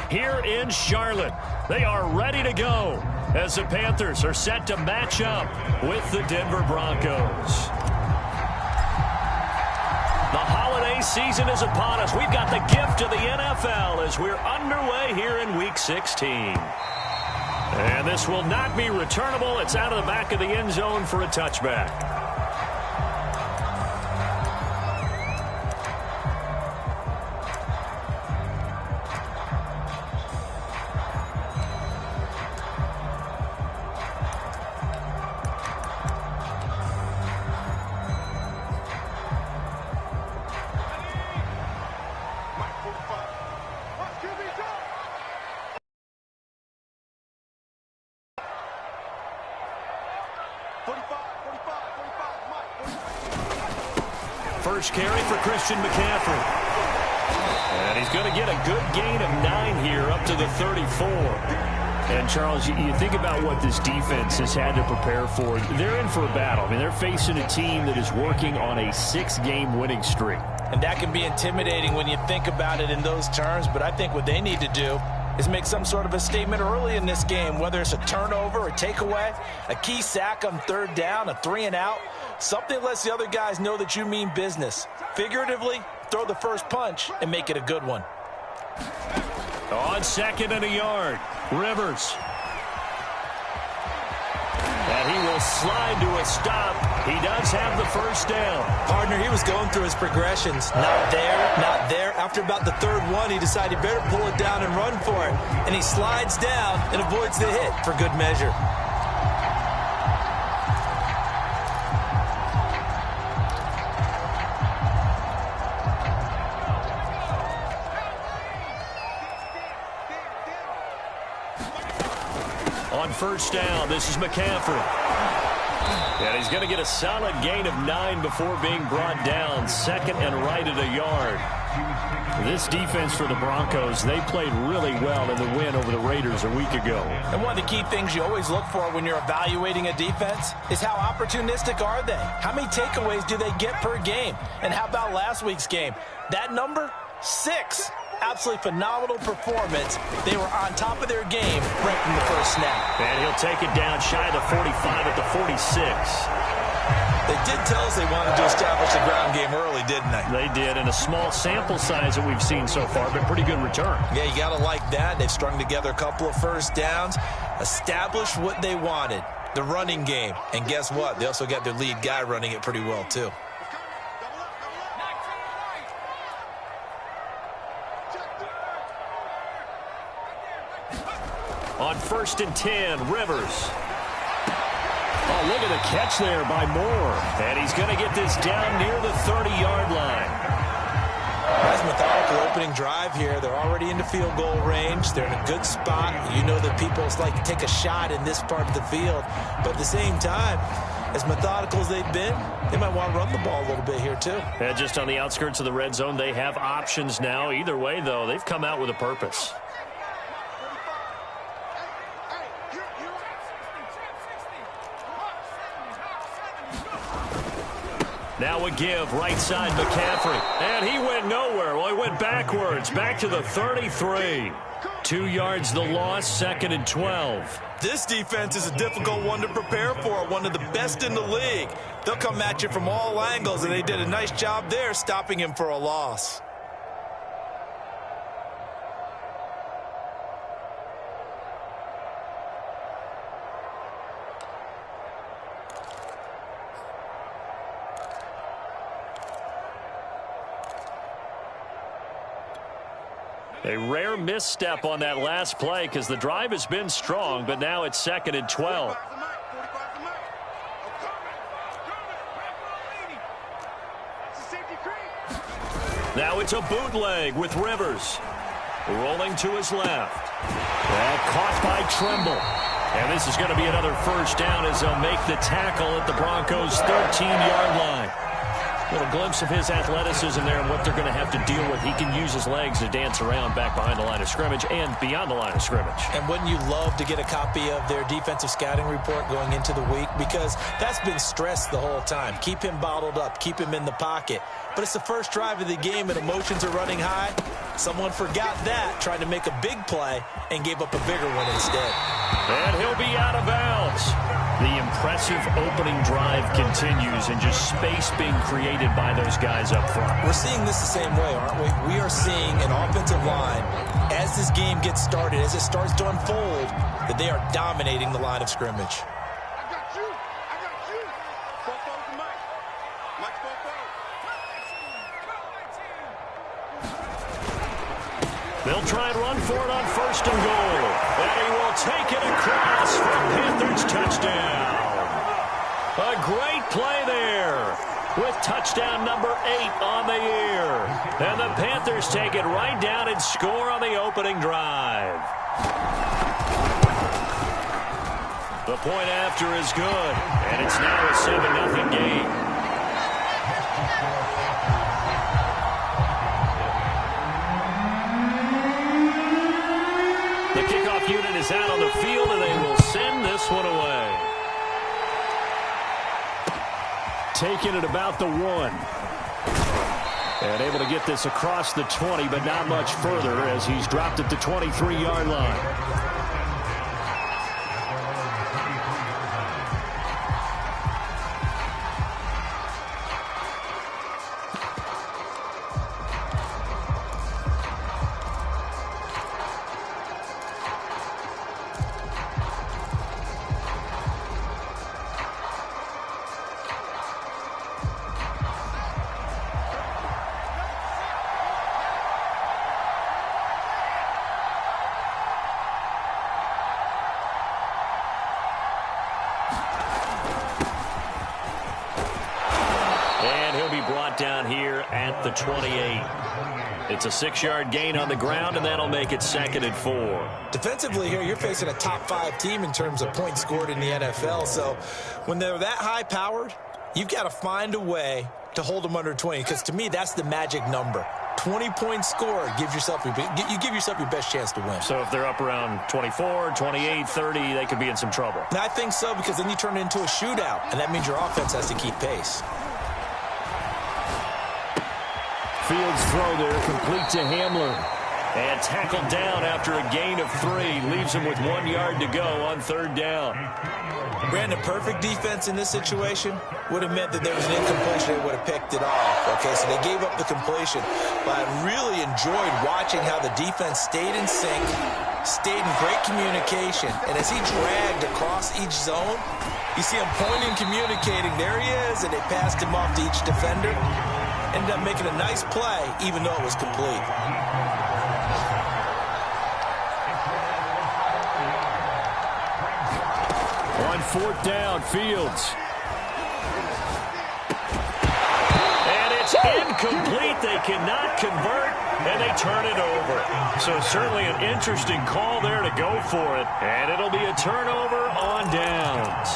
here in Charlotte. They are ready to go as the Panthers are set to match up with the Denver Broncos. The holiday season is upon us. We've got the gift of the NFL as we're underway here in Week 16. And this will not be returnable. It's out of the back of the end zone for a touchback. First carry for Christian McCaffrey. And he's going to get a good gain of 9 here up to the 34. And, Charles, you think about what this defense has had to prepare for. They're in for a battle. I mean, they're facing a team that is working on a 6-game winning streak. And that can be intimidating when you think about it in those terms. But I think what they need to do is make some sort of a statement early in this game, whether it's a turnover, a takeaway, a key sack on 3rd down, a 3-and-out. Something lets the other guys know that you mean business. Figuratively, throw the first punch and make it a good one. On 2nd and a yard, Rivers. And he will slide to a stop. He does have the first down. Partner, he was going through his progressions. Not there, not there. After about the 3rd one, he decided he better pull it down and run for it. And he slides down and avoids the hit for good measure. On 1st down, this is McCaffrey. And he's going to get a solid gain of 9 before being brought down. 2nd and right at a yard. This defense for the Broncos, they played really well in the win over the Raiders a week ago. And one of the key things you always look for when you're evaluating a defense is how opportunistic are they? How many takeaways do they get per game? And how about last week's game? That number, 6. Absolutely phenomenal performance. They were on top of their game right from the first snap. And he'll take it down shy of the 45 at the 46. They did tell us they wanted to establish the ground game early, didn't they? They did, and a small sample size that we've seen so far, but pretty good return. Yeah, you got to like that. They've strung together a couple of first downs, established what they wanted, the running game. And guess what? They also got their lead guy running it pretty well, too. On 1st and 10, Rivers. Oh, look at the catch there by Moore. And he's going to get this down near the 30-yard line. Nice methodical opening drive here. They're already into field goal range. They're in a good spot. You know that people like to take a shot in this part of the field. But at the same time, as methodical as they've been, they might want to run the ball a little bit here too. Yeah, just on the outskirts of the red zone, they have options now. Either way, though, they've come out with a purpose. Now a give, right side McCaffrey. And he went nowhere. Well, he went backwards, back to the 33. 2 yards the loss, 2nd and 12. This defense is a difficult one to prepare for, one of the best in the league. They'll come at you from all angles, and they did a nice job there stopping him for a loss. A rare misstep on that last play because the drive has been strong, but now it's 2nd and 12. Now it's a bootleg with Rivers. Rolling to his left. Well, caught by Trimble. And this is going to be another first down as they'll make the tackle at the Broncos' 13-yard line. A little glimpse of his athleticism there and what they're going to have to deal with. He can use his legs to dance around back behind the line of scrimmage and beyond the line of scrimmage. And wouldn't you love to get a copy of their defensive scouting report going into the week? Because that's been stressed the whole time. Keep him bottled up. Keep him in the pocket. But it's the first drive of the game and emotions are running high. Someone forgot that, tried to make a big play, and gave up a bigger one instead. And he'll be out of bounds. The impressive opening drive continues, and just space being created by those guys up front. We're seeing this the same way, aren't we? We are seeing an offensive line, as this game gets started, as it starts to unfold, that they are dominating the line of scrimmage. They'll try and run for it on 1st and goal. And he will take it across for Panthers touchdown. A great play there with touchdown number 8 on the year. And the Panthers take it right down and score on the opening drive. The point after is good, and it's now a 7-0 game. The kickoff unit is out on the field, and they will send this one away. Taking it about the 1. And able to get this across the 20, but not much further as he's dropped at the 23-yard line. Down here at the 28. It's a 6-yard gain on the ground, and that'll make it 2nd and 4. Defensively here, you're facing a top-5 team in terms of points scored in the NFL. So when they're that high-powered, you've got to find a way to hold them under 20, because to me, that's the magic number. 20 points scored gives yourself you give yourself your best chance to win. So if they're up around 24, 28, 30, they could be in some trouble. And I think so, because then you turn it into a shootout, and that means your offense has to keep pace. Fields throw there, complete to Hamler. And tackled down after a gain of 3. Leaves him with 1 yard to go on 3rd down. Brandon, perfect defense in this situation would have meant that there was an incompletion. They would have picked it off. Okay, so they gave up the completion. But I really enjoyed watching how the defense stayed in sync, stayed in great communication. And as he dragged across each zone, you see him pointing, communicating. There he is, and they passed him off to each defender. Ended up making a nice play, even though it was complete. On 4th down, Fields. And it's incomplete. They cannot convert, and they turn it over. So certainly an interesting call there to go for it. And it'll be a turnover on downs.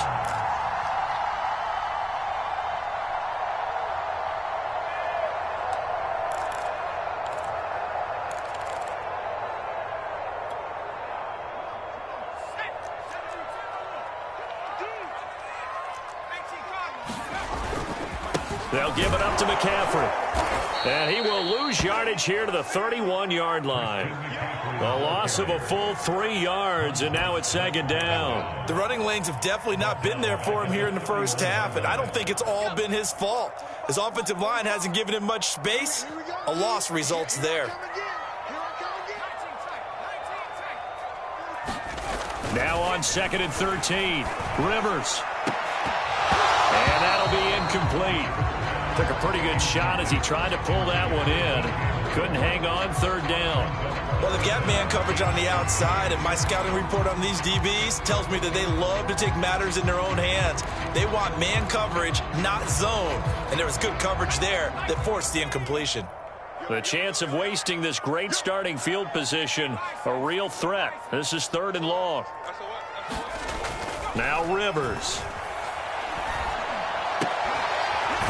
They'll give it up to McCaffrey. And he will lose yardage here to the 31-yard line. A loss of a full 3 yards, and now it's 2nd down. The running lanes have definitely not been there for him here in the first half, and I don't think it's all been his fault. His offensive line hasn't given him much space. A loss results there. Now on 2nd and 13. Rivers. And that'll be incomplete. Took a pretty good shot as he tried to pull that one in. Couldn't hang on 3rd down. Well, they've got man coverage on the outside, and my scouting report on these DBs tells me that they love to take matters in their own hands. They want man coverage, not zone. And there was good coverage there that forced the incompletion. The chance of wasting this great starting field position, a real threat. This is 3rd and long. Now Rivers.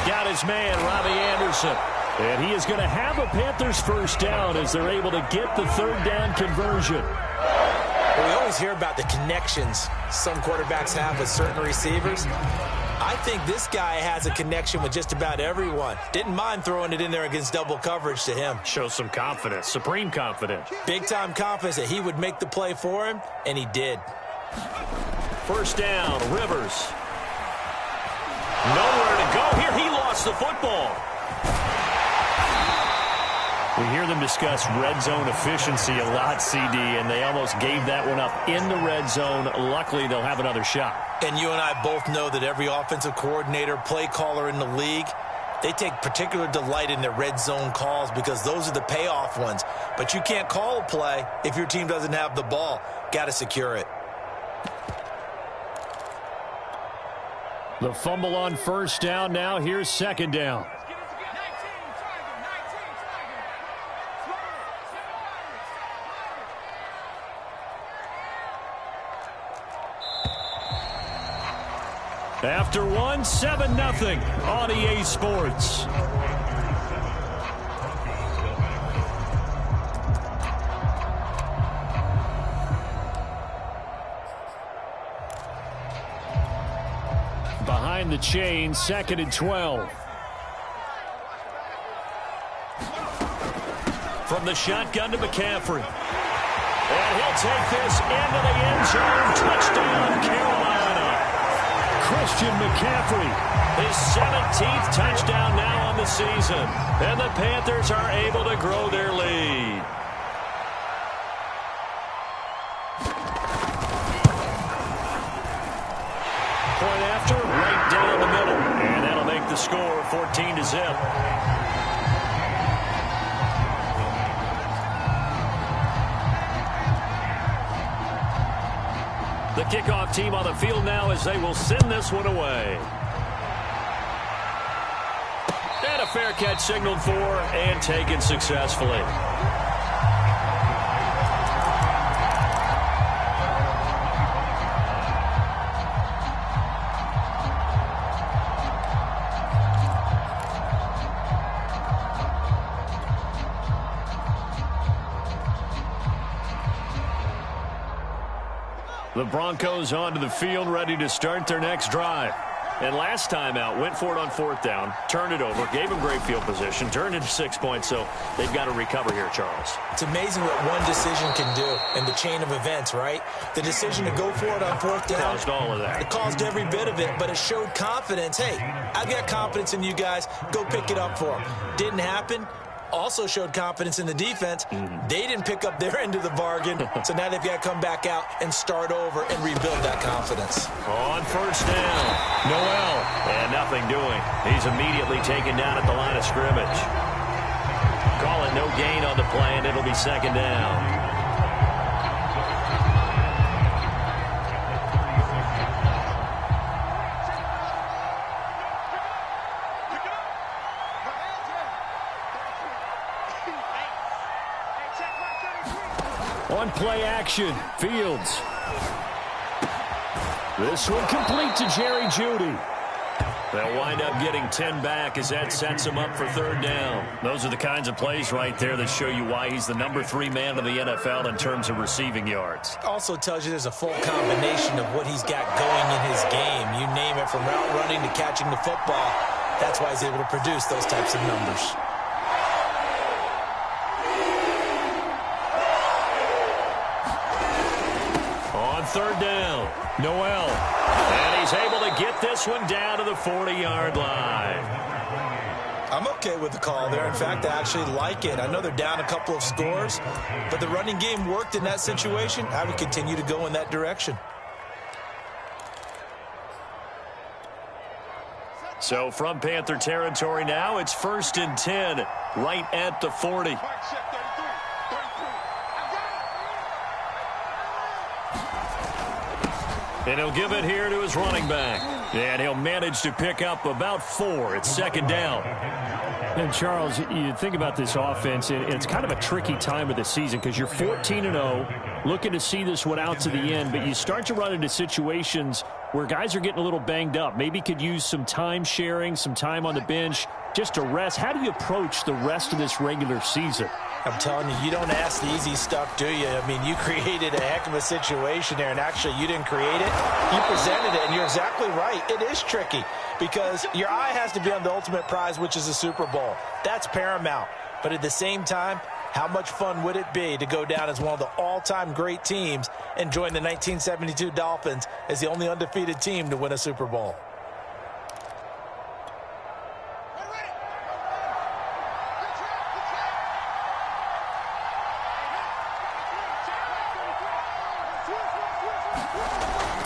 Got his man, Robbie Anderson. And he is going to have a Panthers first down as they're able to get the 3rd down conversion. Well, we always hear about the connections some quarterbacks have with certain receivers. I I think this guy has a connection with just about everyone. Didn't mind throwing it in there against double coverage to him. Shows some confidence, supreme confidence. Big-time confidence that he would make the play for him, and he did. First down, Rivers. Nowhere to go here. He lost the football. We hear them discuss red zone efficiency a lot, CD, and they almost gave that one up in the red zone. Luckily, they'll have another shot. And you and I both know that every offensive coordinator, play caller in the league, they take particular delight in their red zone calls because those are the payoff ones. But you can't call a play if your team doesn't have the ball. Got to secure it. The fumble on first down. Now here's second down. After one, 7-0 on EA Sports. Behind the chain, 2nd and 12. From the shotgun to McCaffrey. And he'll take this into the end zone. Touchdown, Carolina. Christian McCaffrey, his 17th touchdown now on the season. And the Panthers are able to grow their lead. Point after, right down the middle. And that'll make the score 14-0. The kickoff team on the field now as they will send this one away. And a fair catch signaled for and taken successfully. The Broncos onto the field, ready to start their next drive. And last time out, went for it on 4th down, turned it over, gave them great field position, turned into 6 points, so they've got to recover here, Charles. It's amazing what one decision can do in the chain of events, right? The decision to go for it on 4th down. Caused all of that. It caused every bit of it, but it showed confidence. Hey, I've got confidence in you guys. Go pick it up for them. Didn't happen. Also showed confidence in the defense. They didn't pick up their end of the bargain, so now they've got to come back out and start over and rebuild that confidence. On first down, Noel, and nothing doing. He's immediately taken down at the line of scrimmage. Call it no gain on the play, and it'll be 2nd down. On play action, Fields. This one complete to Jerry Jeudy. They'll wind up getting 10 back as that sets him up for 3rd down. Those are the kinds of plays right there that show you why he's the number 3 man in the NFL in terms of receiving yards. Also tells you there's a full combination of what he's got going in his game. You name it, from route running to catching the football. That's why he's able to produce those types of numbers. On 3rd down, Noel. And he's able to get this one down to the 40-yard line. I'm okay with the call there. In fact, I actually like it. I know they're down a couple of scores, but the running game worked in that situation. I would continue to go in that direction. So from Panther territory now, it's 1st and 10, right at the 40. And he'll give it here to his running back. And he'll manage to pick up about 4. It's 2nd down. And, Charles, you think about this offense, and it's kind of a tricky time of the season because you're 14-0, looking to see this one out to the end, but you start to run into situations where guys are getting a little banged up, maybe could use some time sharing, some time on the bench just to rest. How do you approach the rest of this regular season? I'm telling you, you don't ask the easy stuff, do you? I mean, you created a heck of a situation there, and actually you didn't create it. You presented it, and you're exactly right. It is tricky because your eye has to be on the ultimate prize, which is the Super Bowl. That's paramount. But at the same time, how much fun would it be to go down as one of the all-time great teams and join the 1972 Dolphins as the only undefeated team to win a Super Bowl?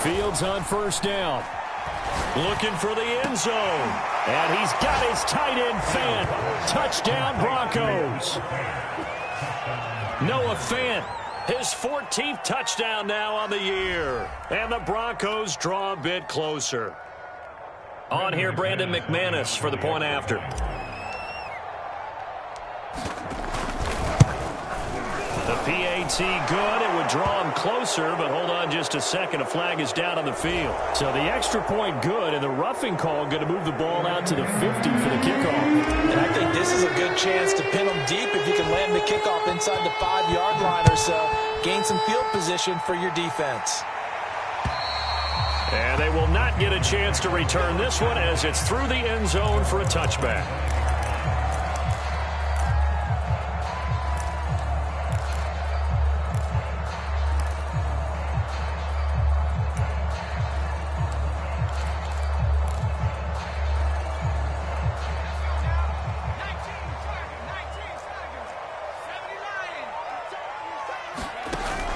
Fields on first down. Looking for the end zone. And he's got his tight end Fant. Touchdown Broncos. Noah Fant, his 14th touchdown now on the year. And the Broncos draw a bit closer. On here, Brandon McManus for the point after. The PAT good. It would draw him closer, but hold on just a second. A flag is down on the field. So the extra point good, and the roughing call going to move the ball out to the 50 for the kickoff. And I think this is a good chance to pin them deep if you can land the kickoff inside the 5-yard line or so. Gain some field position for your defense. And they will not get a chance to return this one as it's through the end zone for a touchback.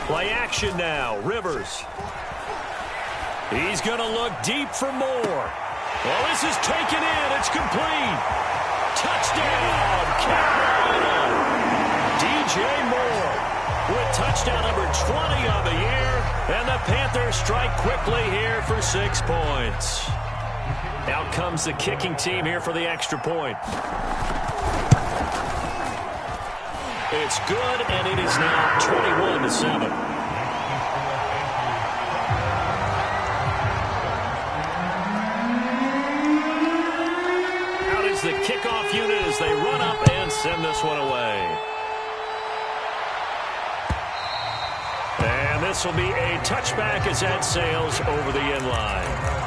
Play action now. Rivers. He's going to look deep for more. Well, this is taken in. It's complete. Touchdown, Carolina. DJ Moore with touchdown number 20 on the year. And the Panthers strike quickly here for 6 points. Out comes the kicking team here for the extra point. It's good, and it is now 21-7. Out is the kickoff unit as they run up and send this one away. And this will be a touchback as that sails over the end line.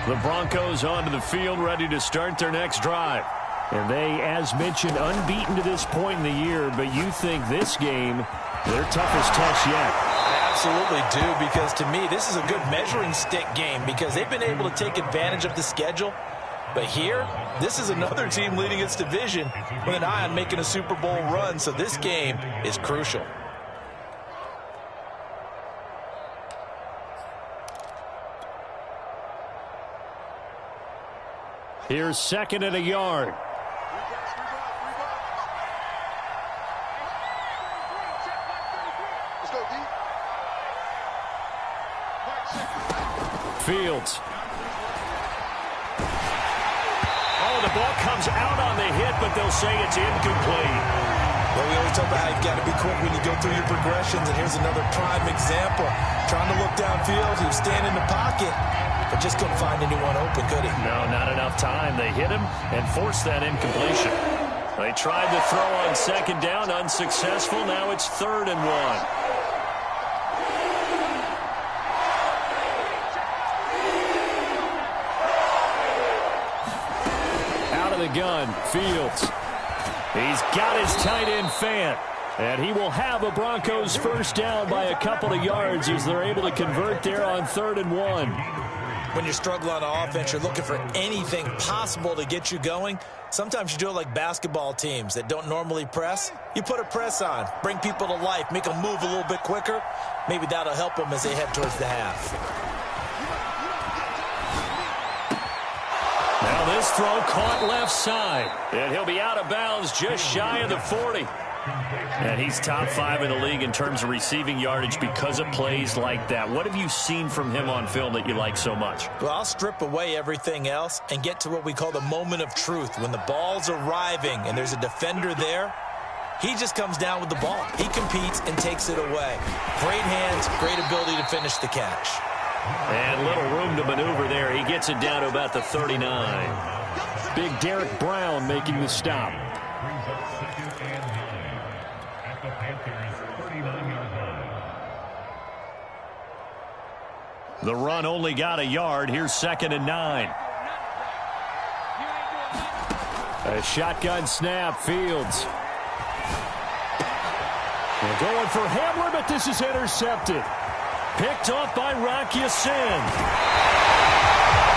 The Broncos onto the field, ready to start their next drive. And they, as mentioned, unbeaten to this point in the year, but you think this game, their toughest test yet. I absolutely do, because to me, this is a good measuring stick game because they've been able to take advantage of the schedule. But here, this is another team leading its division with an eye on making a Super Bowl run, so this game is crucial. Here's second and a yard. Fields. Oh, the ball comes out on the hit, but they'll say it's incomplete. Well, we always talk about how you've got to be quick when you go through your progressions, and here's another prime example. Trying to look downfield, he was standing in the pocket, but just couldn't find anyone open, could he? No, not enough time. They hit him and forced that incompletion. They tried to throw on second down, unsuccessful. Now it's 3rd and 1. The gun, Fields. He's got his tight end Fant, and he will have a Broncos first down by a couple of yards as they're able to convert there on 3rd and 1. When you're struggling on offense, you're looking for anything possible to get you going. Sometimes you do it like basketball teams that don't normally press. You put a press on, bring people to life, make them move a little bit quicker. Maybe that'll help them as they head towards the half. Now this throw caught left side, and he'll be out of bounds just shy of the 40. And he's top 5 in the league in terms of receiving yardage because of plays like that. What have you seen from him on film that you like so much? Well, I'll strip away everything else and get to what we call the moment of truth. When the ball's arriving and there's a defender there, He just comes down with the ball. He competes and takes it away. Great hands, great ability to finish the catch. And little room to maneuver there. He gets it down to about the 39. Big Derek Brown making the stop. The run only got a yard. Here's 2nd and 9. A shotgun snap, Fields. They're going for Hamler, but this is intercepted. Picked off by Rocky Sin.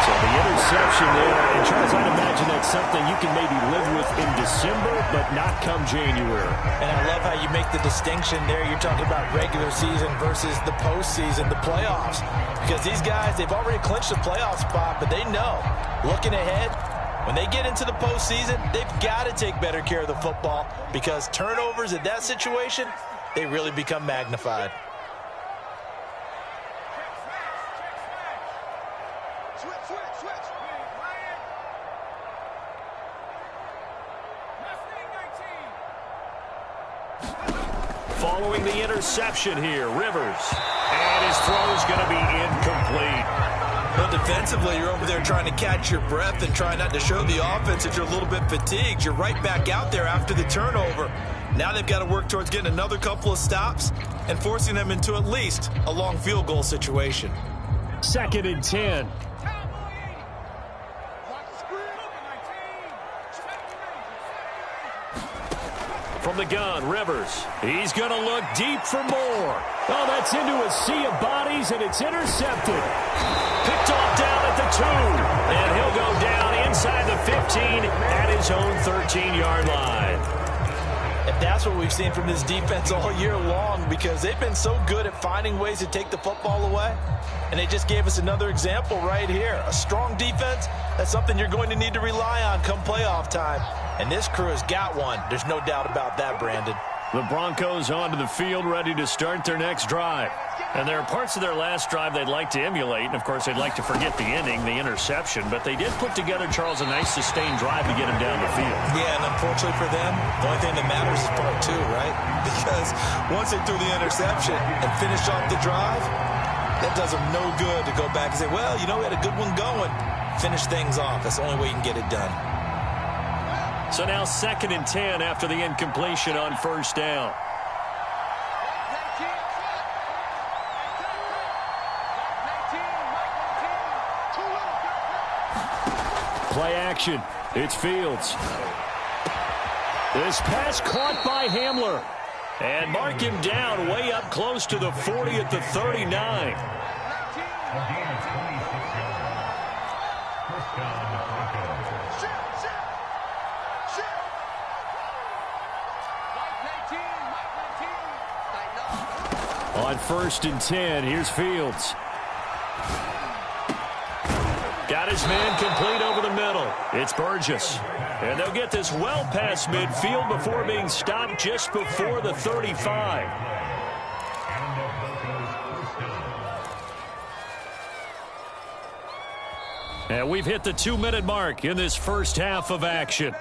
So the interception there, and Charles, I'd imagine that's something you can maybe live with in December, but not come January. And I love how you make the distinction there. You're talking about regular season versus the postseason, the playoffs. Because these guys, they've already clinched a playoff spot, but they know, looking ahead, when they get into the postseason, they've got to take better care of the football because turnovers in that situation, they really become magnified. Following the interception here, Rivers. And his throw is going to be incomplete. Well, defensively, you're over there trying to catch your breath and try not to show the offense that you're a little bit fatigued. You're right back out there after the turnover. Now they've got to work towards getting another couple of stops and forcing them into at least a long field goal situation. 2nd and 10. From the gun, Rivers. He's going to look deep for more. Oh, that's into a sea of bodies, and it's intercepted. Picked off down at the 2. And he'll go down inside the 15 at his own 13-yard line. And that's what we've seen from this defense all year long because they've been so good at finding ways to take the football away. And they just gave us another example right here. A strong defense, that's something you're going to need to rely on come playoff time. And this crew has got one. There's no doubt about that, Brandon. The Broncos onto the field ready to start their next drive. And there are parts of their last drive they'd like to emulate. And, of course, they'd like to forget the ending, the interception. But they did put together, Charles, a nice sustained drive to get him down the field. Yeah, and unfortunately for them, the only thing that matters is part 2, right? Because once they threw the interception and finished off the drive, that does them no good to go back and say, well, you know, we had a good one going. Finish things off. That's the only way you can get it done. So now 2nd and 10 after the incompletion on 1st down. Play action. It's Fields. This pass caught by Hamler. And mark him down way up close to the 40 at the 39. On 1st and 10, here's Fields. Got his man complete over the middle. It's Burgess. And they'll get this well past midfield before being stopped just before the 35. And we've hit the 2-minute mark in this first half of action.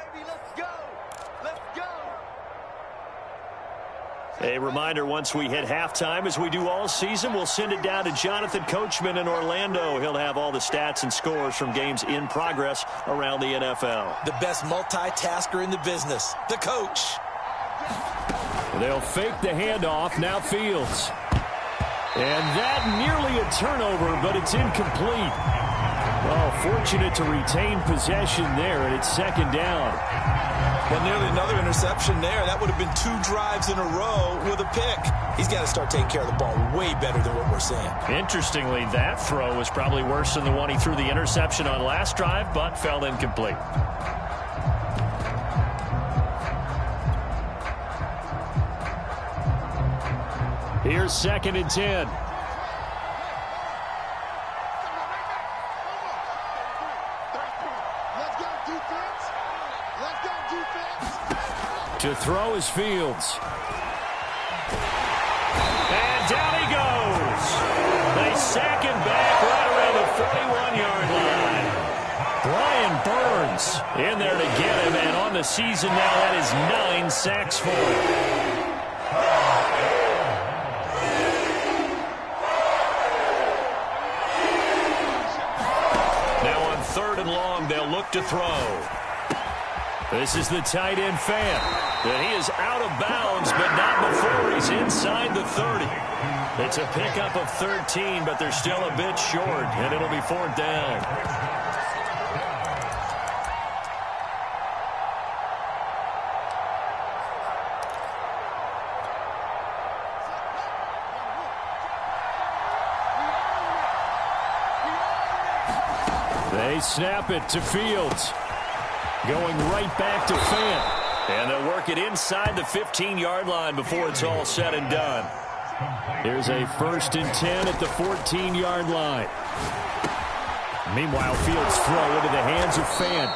A reminder, once we hit halftime, as we do all season, we'll send it down to Jonathan Coachman in Orlando. He'll have all the stats and scores from games in progress around the NFL. The best multitasker in the business, the coach. They'll fake the handoff, now Fields. And that nearly a turnover, but it's incomplete. Well, fortunate to retain possession there, and it's 2nd down. Well, nearly another interception there. That would have been 2 drives in a row with a pick. He's got to start taking care of the ball way better than what we're seeing. Interestingly, that throw was probably worse than the one he threw the interception on last drive, but fell incomplete. Here's 2nd and 10. To throw is Fields. And down he goes. They sack him back right around the 41-yard line. Brian Burns in there to get him, and on on the season now. That is 9 sacks for him. Third and long, they'll look to throw. This is the tight end Fan. And he is out of bounds, but not before he's inside the 30. It's a pickup of 13, but they're still a bit short, and it'll be 4th down. They snap it to Fields. Going right back to Fan. And they'll work it inside the 15-yard line before it's all said and done. Here's a 1st and 10 at the 14-yard line. Meanwhile, Fields throw into the hands of Fan.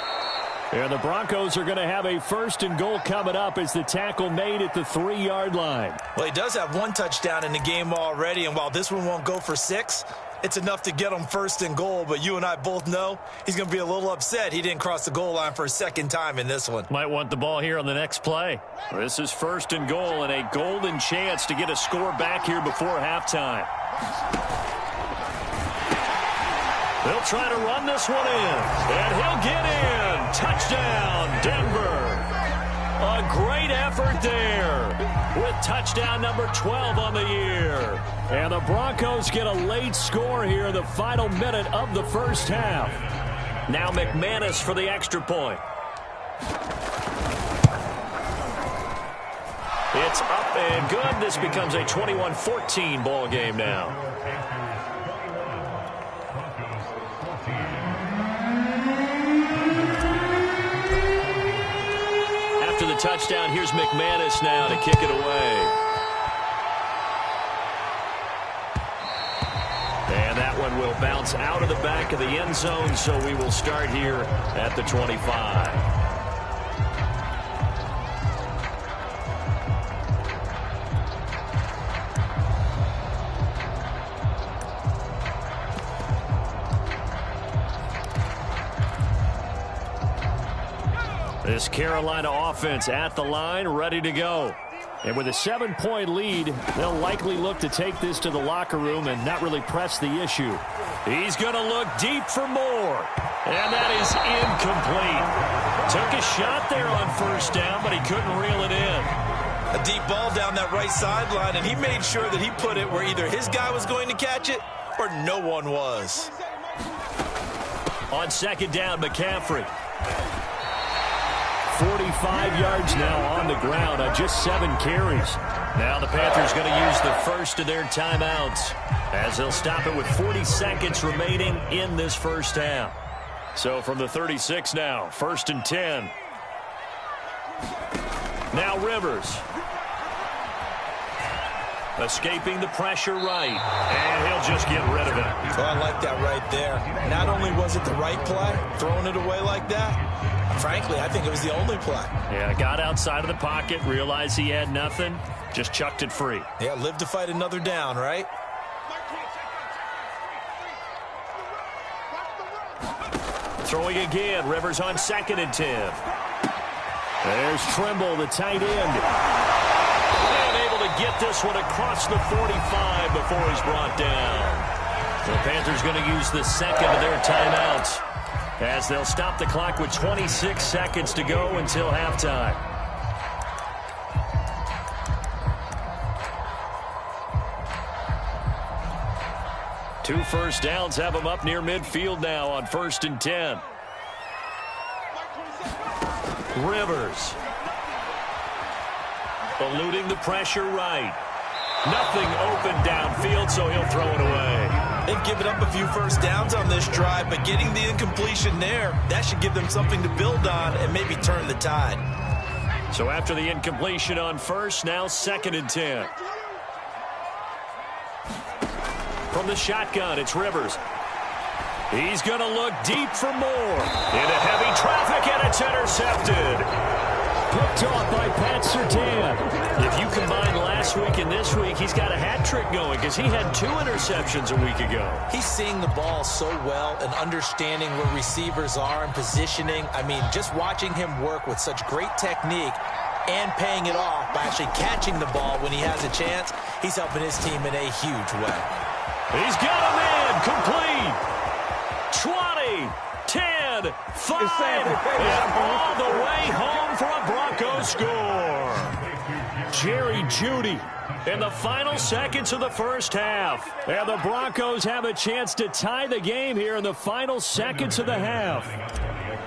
And the Broncos are going to have a 1st and goal coming up as the tackle made at the 3-yard line. Well, he does have 1 touchdown in the game already, and while this one won't go for 6, it's enough to get him 1st and goal, but you and I both know he's going to be a little upset he didn't cross the goal line for a 2nd time in this one. Might want the ball here on the next play. This is 1st and goal and a golden chance to get a score back here before halftime. They'll try to run this one in, and he'll get in. Touchdown, Denver. A great effort there with touchdown number 12 on the year. And the Broncos get a late score here in the final minute of the first half. Now McManus for the extra point. It's up and good. This becomes a 21-14 ball game now. After the touchdown, here's McManus now to kick it away. And that one will bounce out of the back of the end zone, so we will start here at the 25. This Carolina offense at the line, ready to go. And with a 7-point lead, they'll likely look to take this to the locker room and not really press the issue. He's going to look deep for more. And that is incomplete. Took a shot there on 1st down, but he couldn't reel it in. A deep ball down that right sideline, and he made sure that he put it where either his guy was going to catch it or no one was. On 2nd down, McCaffrey. 45 yards now on the ground on just 7 carries. Now the Panthers going to use the first of their timeouts as they'll stop it with 40 seconds remaining in this first half. So from the 36 now, 1st and 10. Now Rivers. Escaping the pressure right. And he'll just get rid of it. Well, I like that right there. Not only was it the right play, throwing it away like that, frankly, I think it was the only play. Yeah, got outside of the pocket, realized he had nothing, just chucked it free. Yeah, live to fight another down, right? Throwing again, Rivers on 2nd and 10. There's Tremble, the tight end. And able to get this one across the 45 before he's brought down. The Panthers going to use the second of their timeouts as they'll stop the clock with 26 seconds to go until halftime. Two first downs have them up near midfield now on 1st and 10. Rivers. Eluding the pressure right. Nothing open downfield, so he'll throw it away. They've given up a few first downs on this drive, but getting the incompletion there, that should give them something to build on and maybe turn the tide. So after the incompletion on 1st, now 2nd and 10. From the shotgun, it's Rivers. He's going to look deep for more. Into heavy traffic, and it's intercepted. Picked off by Pat Surtain. If you combine last week and this week, he's got a hat trick going because he had 2 interceptions a week ago. He's seeing the ball so well and understanding where receivers are and positioning. I mean, just watching him work with such great technique and paying it off by actually catching the ball when he has a chance, he's helping his team in a huge way. He's got a man complete. 20, 10, 5, and all the way home for a Broncos score. Jerry Jeudy In the final seconds of the first half. And the Broncos have a chance to tie the game here in the final seconds of the half.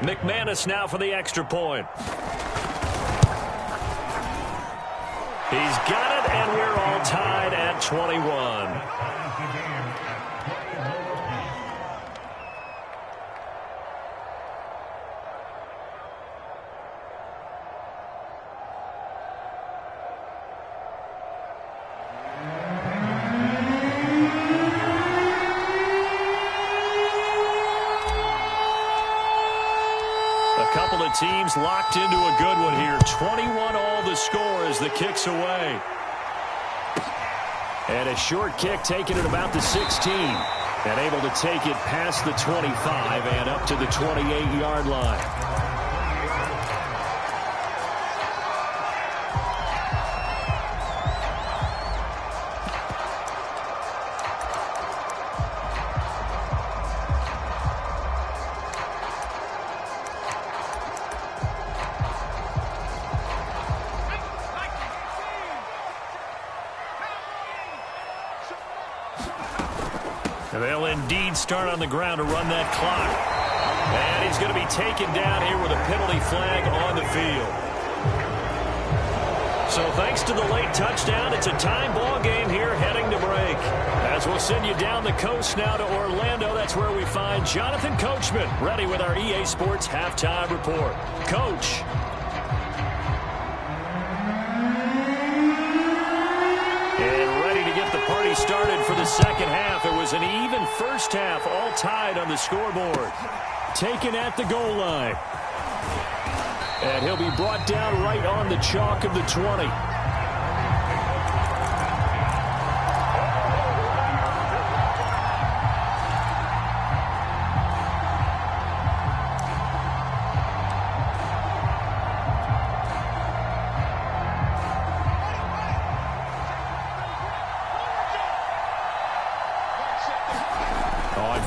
McManus now for the extra point. He's got it, and we're all tied at 21. Couple of teams locked into a good one here. 21 all the score as the kick's away. And a short kick taken at about the 16. And able to take it past the 25 and up to the 28-yard line. They'll indeed start on the ground to run that clock. And he's going to be taken down here with a penalty flag on the field. So thanks to the late touchdown, it's a time ball game here heading to break. As we'll send you down the coast now to Orlando, that's where we find Jonathan Coachman ready with our EA Sports Halftime Report. Coach. Party started for the second half. It was an even first half, all tied on the scoreboard. Taken at the goal line. And he'll be brought down right on the chalk of the 20.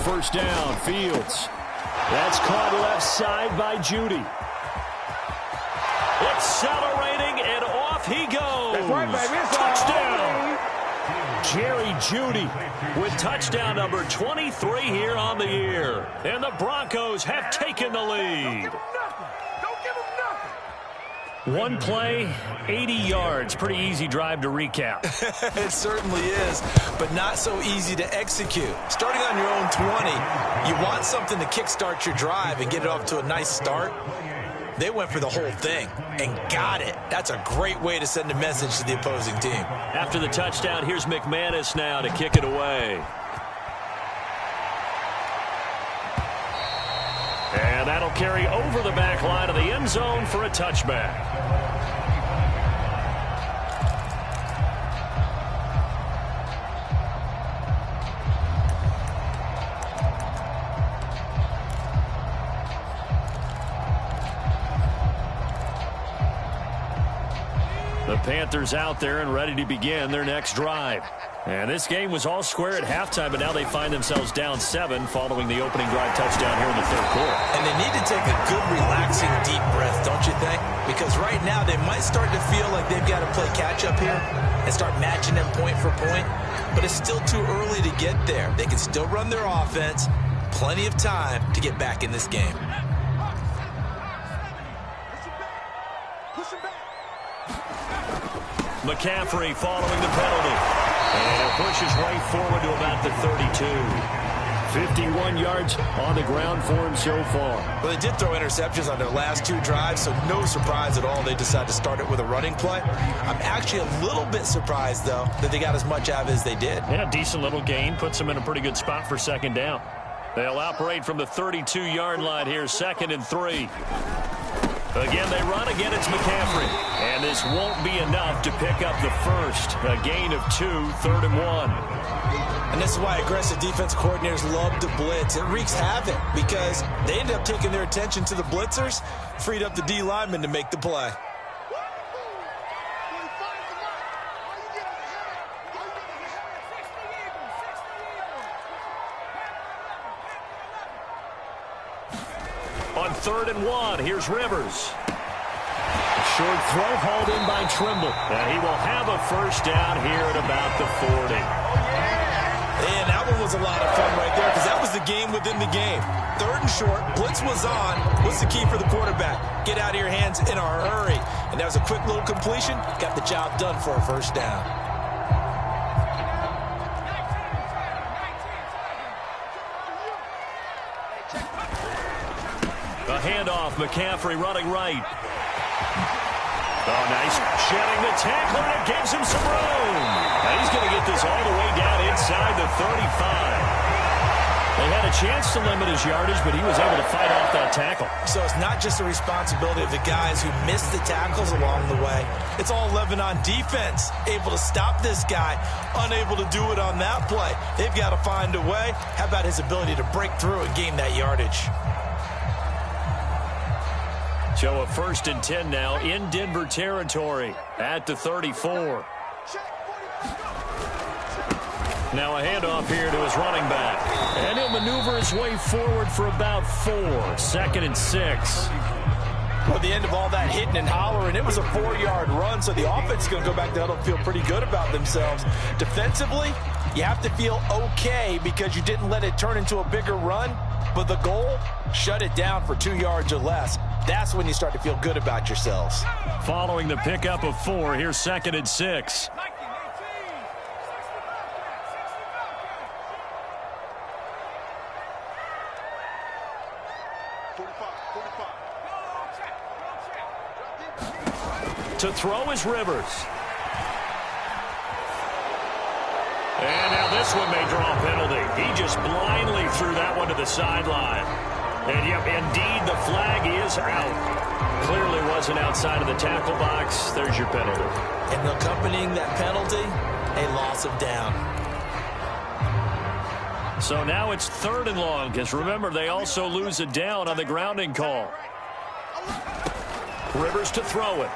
First down, Fields. That's caught left side by Jeudy. Accelerating, and off he goes. That's right, baby. Touchdown. Jerry Jeudy with touchdown number 23 here on the year. And the Broncos have taken the lead. One play, 80 yards. Pretty easy drive to recap. It certainly is, but not so easy to execute. Starting on your own 20, you want something to kickstart your drive and get it off to a nice start. They went for the whole thing and got it. That's a great way to send a message to the opposing team. After the touchdown, here's McManus now to kick it away. And that'll carry over the back line of the end zone for a touchback. The Panthers out there and ready to begin their next drive. And this game was all square at halftime, but now they find themselves down 7 following the opening drive touchdown here in the third quarter. And they need to take a good, relaxing, deep breath, don't you think? Because right now they might start to feel like they've got to play catch-up here and start matching them point for point. But it's still too early to get there. They can still run their offense. Plenty of time to get back in this game. McCaffrey following the penalty. And it pushes right forward to about the 32. 51 yards on the ground for him so far. Well, they did throw interceptions on their last 2 drives, so no surprise at all they decided to start it with a running play. I'm actually a little bit surprised, though, that they got as much out of it as they did. Yeah, decent little gain. Puts them in a pretty good spot for second down. They'll operate from the 32-yard line here, 2nd and 3. Again, they run. Again, it's McCaffrey. And this won't be enough to pick up the first. A gain of 2, 3rd and 1. And this is why aggressive defense coordinators love to blitz. It wreaks havoc because they ended up taking their attention to the blitzers, freed up the D lineman to make the play. On 3rd and 1, here's Rivers. Short throw hauled in by Trimble. And he will have a first down here at about the 40. And that one was a lot of fun right there because that was the game within the game. 3rd and short, blitz was on. What's the key for the quarterback? Get out of your hands in a hurry. And that was a quick little completion. Got the job done for a first down. A handoff, McCaffrey running right. Oh, nice. Shedding the tackle, and it gives him some room. Now he's going to get this all the way down inside the 35. They had a chance to limit his yardage, but he was able to fight off that tackle. So it's not just the responsibility of the guys who missed the tackles along the way. It's all 11 on defense, able to stop this guy, unable to do it on that play. They've got to find a way. How about his ability to break through and gain that yardage? So a 1st and 10 now in Denver territory at the 34. Now a handoff here to his running back. And he'll maneuver his way forward for about 4. 2nd and 6. Well, at the end of all that hitting and hollering, it was a 4-yard run, so the offense is going to go back to huddle and feel pretty good about themselves. Defensively, you have to feel okay because you didn't let it turn into a bigger run, but the goal, shut it down for 2 yards or less. That's when you start to feel good about yourselves. Following the pickup of 4, here's 2nd and 6. To throw is Rivers. And now this one may draw a penalty. He just blindly threw that one to the sideline. And yep, indeed, the flag is out. Clearly wasn't outside of the tackle box. There's your penalty. And accompanying that penalty, a loss of down. So now it's 3rd and long, because remember, they also lose a down on the grounding call. Rivers to throw it.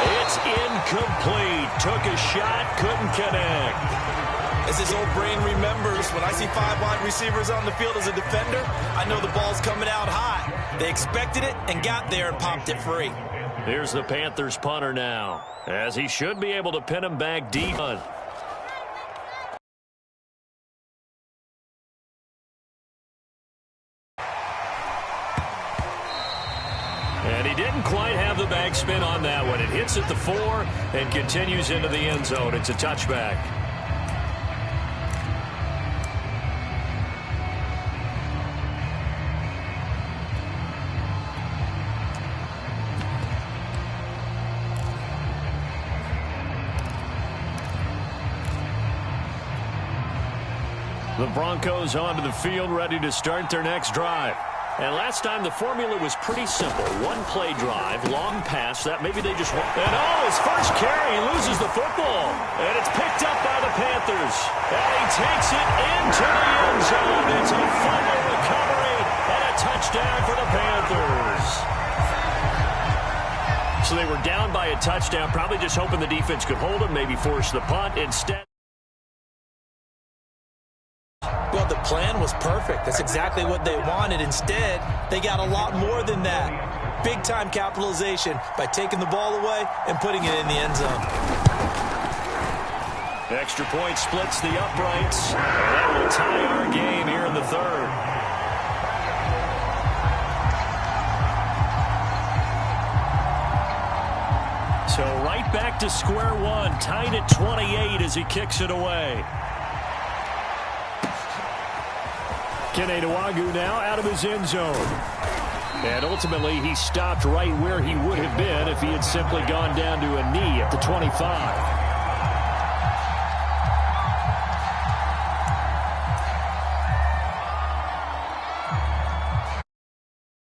It's incomplete. Took a shot, couldn't connect. As his old brain remembers, when I see 5 wide receivers on the field as a defender, I know the ball's coming out hot. They expected it and got there and popped it free. Here's the Panthers punter now, as he should be able to pin him back deep. And he didn't quite have the backspin on that one. It hits at the 4 and continues into the end zone. It's a touchback. The Broncos onto the field, ready to start their next drive. And last time the formula was pretty simple. 1-play drive, long pass, that maybe they just want. And his first carry, he loses the football. And it's picked up by the Panthers. And he takes it into the end zone. It's a fumble recovery and a touchdown for the Panthers. So they were down by a touchdown, probably just hoping the defense could hold them, maybe force the punt. Instead, well, the plan was perfect. That's exactly what they wanted. Instead, they got a lot more than that. Big-time capitalization by taking the ball away and putting it in the end zone. Extra point splits the uprights. And that will tie our game here in the 3rd. So right back to square one, tied at 28 as he kicks it away. Keneduagu now out of his end zone. And ultimately, he stopped right where he would have been if he had simply gone down to a knee at the 25.